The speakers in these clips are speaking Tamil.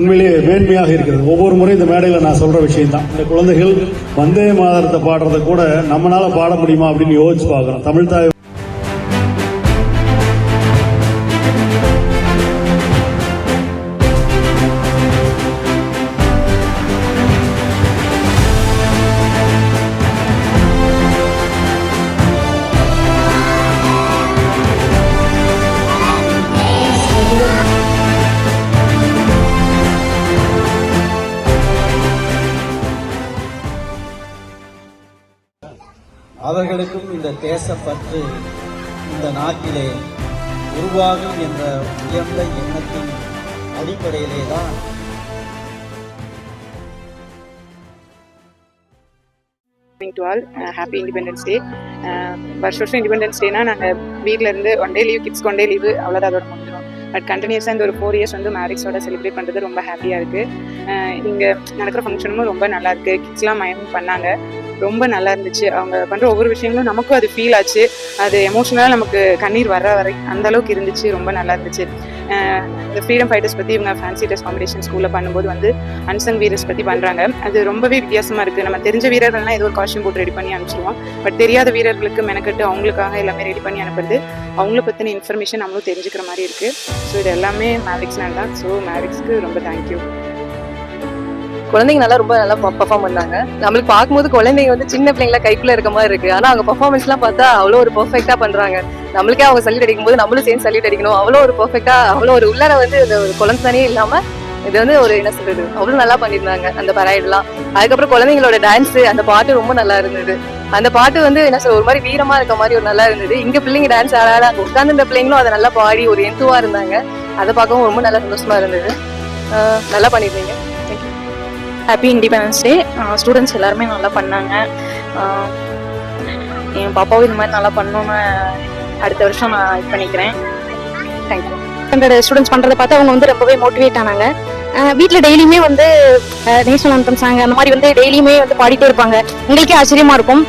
உண்மையிலேயே மேன்மையாக இருக்கிறது. ஒவ்வொரு முறை இந்த மேடையில் நான் சொல்ற விஷயம் தான், இந்த குழந்தைகள் வந்தே மாதரத்தை பாடுறதை கூட நம்மளால பாட முடியுமா அப்படின்னு யோசிச்சு பார்க்கிறோம். தமிழ் தாய் அவர்களுக்கும் இந்த தேசப்பற்று இந்த நாட்டிலே உருவாகும் என்ற உயர்ந்த எண்ணத்தின் அடிப்படையிலே தான் to all happy Independence Day. வருஷம் இண்டிபெண்டன்ஸ் டேனா நாங்கள் வீட்டில் இருந்து ஒன் டே லீவ், கிட்ஸ்க்கு ஒன் டே லீவு, அவ்வளோதான் அதோட முடிஞ்சிடும். பட் கண்டினியூஸாக இந்த ஒரு 4 years வந்து மேரிக்ஸோட செலிப்ரேட் பண்ணுறது ரொம்ப ஹாப்பியாக இருக்குது. இங்கே நடக்கிற ஃபங்க்ஷனும் ரொம்ப நல்லா இருக்குது. கிட்ஸ்லாம் மயம் பண்ணாங்க, ரொம்ப நல்லா இருந்துச்சு. அவங்க பண்ணுற ஒவ்வொரு விஷயங்களும் நமக்கும் அது ஃபீல் ஆச்சு. அது எமோஷனலாக நமக்கு கண்ணீர் வர வரை அந்த அளவுக்கு இருந்துச்சு. ரொம்ப நல்லா இருந்துச்சு. இந்த ஃப்ரீடம் ஃபைட்டர்ஸ் பற்றி இவங்க ஃபேன்சி ட்ரெஸ் காம்படிஷன் ஸ்கூலில் பண்ணும்போது வந்து அன்சங் வீரர்ஸ் பற்றி பண்ணுறாங்க. அது ரொம்பவே வித்தியாசமாக இருக்குது. நம்ம தெரிஞ்ச வீரர்கள்லாம் ஏதோ ஒரு காஸ்டியூம் போட்டு ரெடி பண்ணி அனுப்பிச்சிடுவோம். பட் தெரியாத வீரர்களுக்கு மெனக்கட்டு அவங்களுக்காக எல்லாமே ரெடி பண்ணி அனுப்புறது, அவங்கள பற்றின இன்ஃபர்மேஷன் நம்மளும் தெரிஞ்சுக்கிற மாதிரி இருக்குது. ஸோ இது எல்லாமே மேரிக்ஸ்னால தான். ஸோ மேரிக்ஸ்க்கு ரொம்ப தேங்க்யூ. குழந்தைங்க ரொம்ப நல்லா பெர்ஃபார்ம் பண்ணாங்க. நம்மளுக்கு பார்க்கும்போது குழந்தைங்க வந்து சின்ன பிள்ளைங்களா கைக்குள்ள இருக்க மாதிரி இருக்கு. ஆனா அவங்க பெர்ஃபார்மன்ஸ்லாம் பார்த்தா அவ்வளோ ஒரு பெர்ஃபெக்டா பண்றாங்க. நம்மளுக்கே அவங்க சல்யூட் அடிக்கும் போது நம்மளும் சேர்ந்து சல்யூட் அடிக்கணும். அவ்வளோ ஒரு பெர்ஃபெக்டா, அவ்வளோ ஒரு உள்ளார வந்து இந்த ஒரு குழந்தையே இல்லாம இது வந்து ஒரு என்ன சொல்றது, அவ்வளோ நல்லா பண்ணியிருந்தாங்க அந்த பரையெல்லாம். அதுக்கப்புறம் குழந்தைங்களோட டான்ஸ், அந்த பாட்டு ரொம்ப நல்லா இருந்தது. அந்த பாட்டு வந்து என்ன சொல்ற, ஒரு மாதிரி வீரமா இருக்க மாதிரி ஒரு நல்லா இருந்தது. இங்க பிள்ளைங்க டான்ஸ் ஆடாத அங்க உட்கார்ந்து இந்த பிள்ளைங்களும் அதை நல்லா பாடி ஒரு எந்துவா இருந்தாங்க. அதை பார்க்கவும் ரொம்ப நல்லா சந்தோஷமா இருந்தது. நல்லா பண்ணியிருந்தீங்க. ஹாப்பி இண்டிபெண்டன்ஸ் டே. ஸ்டூடெண்ட்ஸ் எல்லாருமே நல்லா பண்ணாங்க. என் பாப்பாவும் இந்த மாதிரி நல்லா பண்ணணும்னு அடுத்த வருஷம் நான் இது பண்ணிக்கிறேன். தேங்க்யூ. 100 ஸ்டூடெண்ட்ஸ் பண்ணுறதை பார்த்து அவங்க வந்து ரொம்பவே மோட்டிவேட் ஆனாங்க. வீட்டில் டெய்லியுமே வந்து நேஷனல் அந்தம் சாங் அந்த மாதிரி வந்து டெய்லியுமே வந்து பாடிட்டே இருப்பாங்க. உங்களுக்கே ஆச்சரியமா இருக்கும்.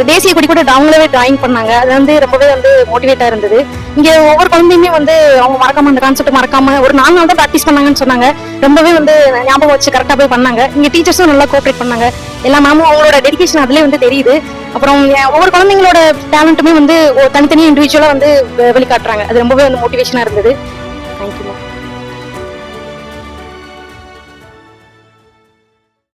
தேசிய கொடி கூட அவங்களவே டிராயிங் பண்ணாங்க. அது வந்து ரொம்பவே வந்து மோட்டிவேட்டா இருந்தது. இங்க ஒவ்வொரு குழந்தையுமே வந்து அவங்க மறக்காம அந்த கான்செப்ட் மறக்காம ஒரு 4 நாள் தான் ப்ராக்டிஸ் பண்ணாங்கன்னு சொன்னாங்க. ரொம்பவே வந்து ஞாபகம் வச்சு கரெக்டா போய் பண்ணாங்க. இங்க டீச்சர்ஸும் நல்லா கோஆப்ரேட் பண்ணாங்க. எல்லா மேமும் அவங்களோட டெடிகேஷன் அதுலேயே வந்து தெரியுது. அப்புறம் ஒவ்வொரு குழந்தைங்களோட டேலண்ட்டுமே வந்து தனித்தனியாக இண்டிவிஜுவலா வந்து வெளிக்காட்டுறாங்க. அது ரொம்பவே வந்து மோட்டிவேஷனா இருந்தது. தேங்க்யூ.